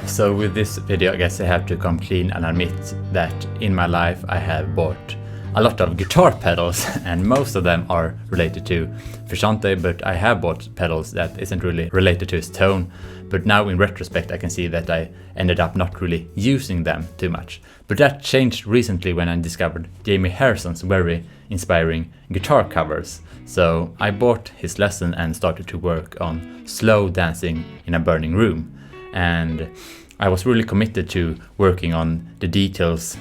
So with this video, I guess I have to come clean and admit that in my life I have bought a lot of guitar pedals, and most of them are related to Frusciante, but I have bought pedals that isn't really related to his tone. But now in retrospect I can see that I ended up not really using them too much. But that changed recently when I discovered Jamie Harrison's very inspiring guitar covers. So I bought his lesson and started to work on Slow Dancing in a Burning Room. And I was really committed to working on the details,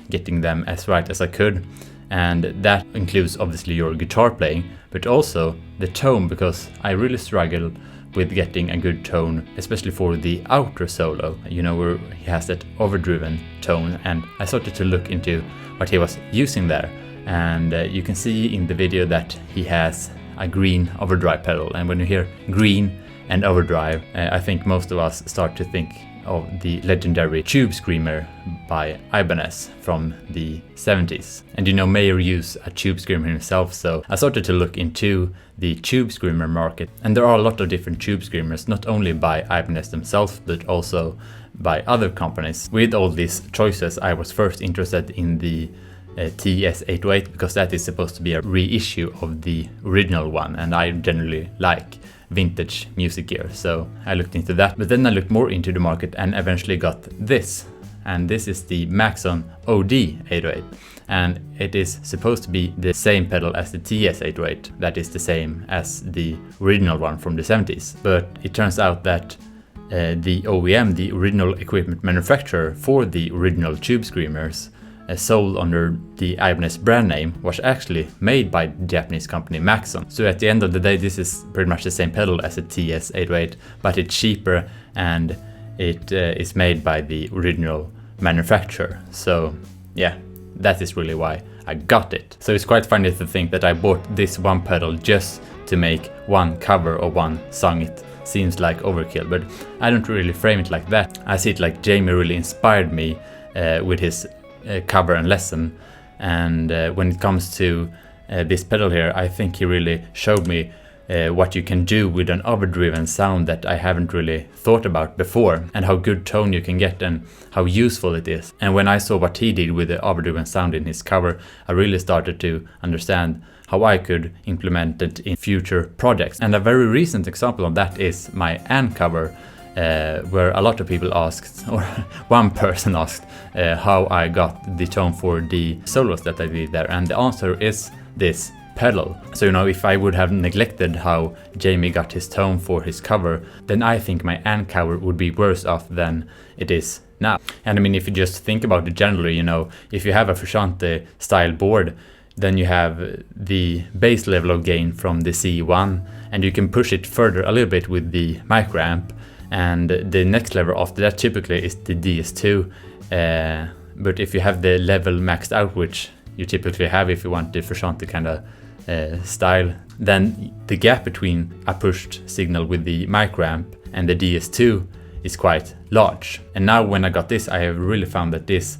getting them as right as I could. And that includes obviously your guitar playing, but also the tone, because I really struggled with getting a good tone, especially for the outro solo, you know, where he has that overdriven tone. And I started to look into what he was using there. And you can see in the video that he has a green overdrive pedal. And when you hear green and overdrive, I think most of us start to think of the legendary Tube Screamer by Ibanez from the 70s. And you know, Mayer used a Tube Screamer himself, so I started to look into the Tube Screamer market. And there are a lot of different Tube Screamers, not only by Ibanez themselves, but also by other companies. With all these choices, I was first interested in the TS-808, because that is supposed to be a reissue of the original one, and I generally like vintage music gear, so I looked into that. But then I looked more into the market and eventually got this, and this is the Maxim OD-808, and it is supposed to be the same pedal as the TS-808, that is the same as the original one from the 70s. But it turns out that the OEM, the original equipment manufacturer for the original Tube Screamers, sold under the Ibanez brand name, was actually made by the Japanese company Maxim. So at the end of the day, this is pretty much the same pedal as a TS-808, but it's cheaper and it is made by the original manufacturer. So yeah, that is really why I got it. So it's quite funny to think that I bought this one pedal just to make one cover or one song. It seems like overkill, but I don't really frame it like that. I see it like Jamie really inspired me with his cover and lesson, and when it comes to this pedal here, I think he really showed me what you can do with an overdriven sound that I haven't really thought about before, and how good tone you can get and how useful it is. And when I saw what he did with the overdriven sound in his cover, I really started to understand how I could implement it in future projects. And a very recent example of that is my Anne cover, where a lot of people asked, or one person asked, how I got the tone for the solos that I did there, and the answer is this pedal. So you know, if I would have neglected how Jamie got his tone for his cover, then I think my Anne cover would be worse off than it is now. And I mean, if you just think about it generally, you know, if you have a Frusciante style board, then you have the base level of gain from the C1, and you can push it further a little bit with the micro amp. And the next level after that typically is the DS2, but if you have the level maxed out, which you typically have if you want the Frusciante kind of style, then the gap between a pushed signal with the micro amp and the DS2 is quite large. And now when I got this, I have really found that this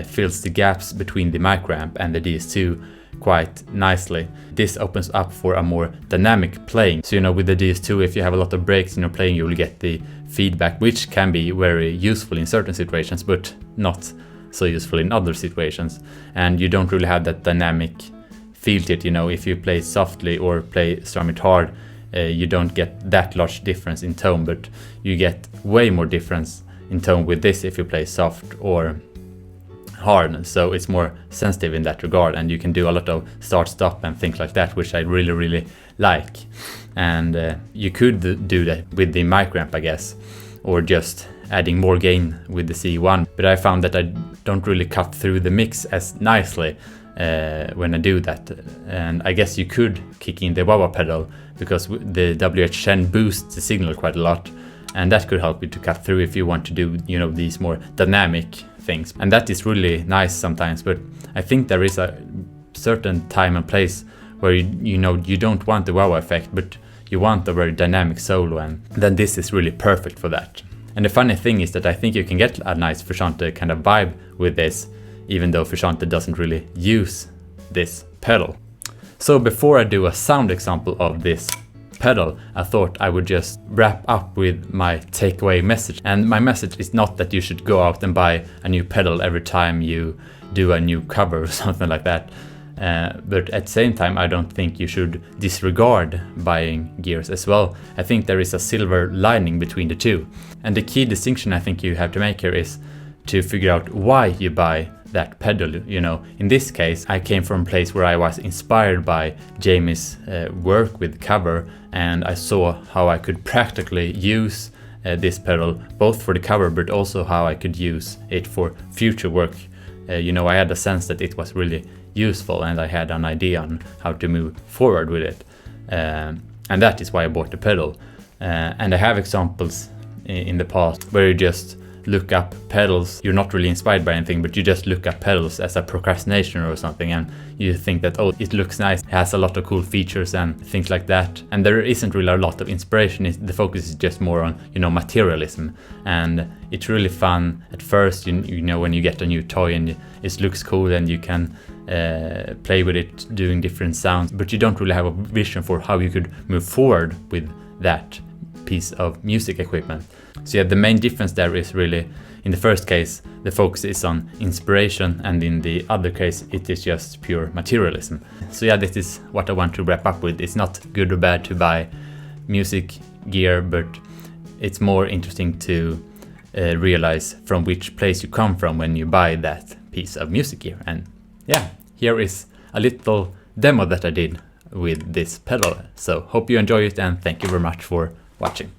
fills the gaps between the micro amp and the DS2 quite nicely. This opens up for a more dynamic playing. So you know, with the DS2, if you have a lot of breaks in your playing, you will get the feedback, which can be very useful in certain situations, but not so useful in other situations. And you don't really have that dynamic feel to it. You know, if you play softly or strum it hard, you don't get that large difference in tone, but you get way more difference in tone with this if you play soft or hard. So it's more sensitive in that regard, and you can do a lot of start stop and things like that, which I really like. And you could do that with the micro amp, I guess, or just adding more gain with the C1, but I found that I don't really cut through the mix as nicely when I do that. And I guess you could kick in the wah-wah pedal, because the WH10 boosts the signal quite a lot, and that could help you to cut through if you want to do, you know, these more dynamic things. And that is really nice sometimes, but I think there is a certain time and place where you know, you don't want the wow effect, but you want a very dynamic solo, and then this is really perfect for that. And the funny thing is that I think you can get a nice Frusciante kind of vibe with this, even though Frusciante doesn't really use this pedal. So before I do a sound example of this pedal, I thought I would just wrap up with my takeaway message. And my message is not that you should go out and buy a new pedal every time you do a new cover or something like that. But at the same time, I don't think you should disregard buying gears as well. I think there is a silver lining between the two. And the key distinction I think you have to make here is to figure out why you buy that pedal. You know, in this case, I came from a place where I was inspired by Jamie's work with cover, and I saw how I could practically use this pedal both for the cover but also how I could use it for future work. You know, I had a sense that it was really useful and I had an idea on how to move forward with it. And that is why I bought the pedal. And I have examples in the past where you just look up pedals. You're not really inspired by anything, but you just look up pedals as a procrastination or something, and you think that, oh, it looks nice, it has a lot of cool features and things like that. And there isn't really a lot of inspiration. The focus is just more on, you know, materialism. And it's really fun at first, you know, when you get a new toy and it looks cool and you can play with it doing different sounds, but you don't really have a vision for how you could move forward with that piece of music equipment. So yeah, the main difference there is really, in the first case, the focus is on inspiration, and in the other case, it is just pure materialism. So yeah, this is what I want to wrap up with. It's not good or bad to buy music gear, but it's more interesting to realize from which place you come from when you buy that piece of music gear. And yeah, here is a little demo that I did with this pedal. So hope you enjoy it, and thank you very much for watching.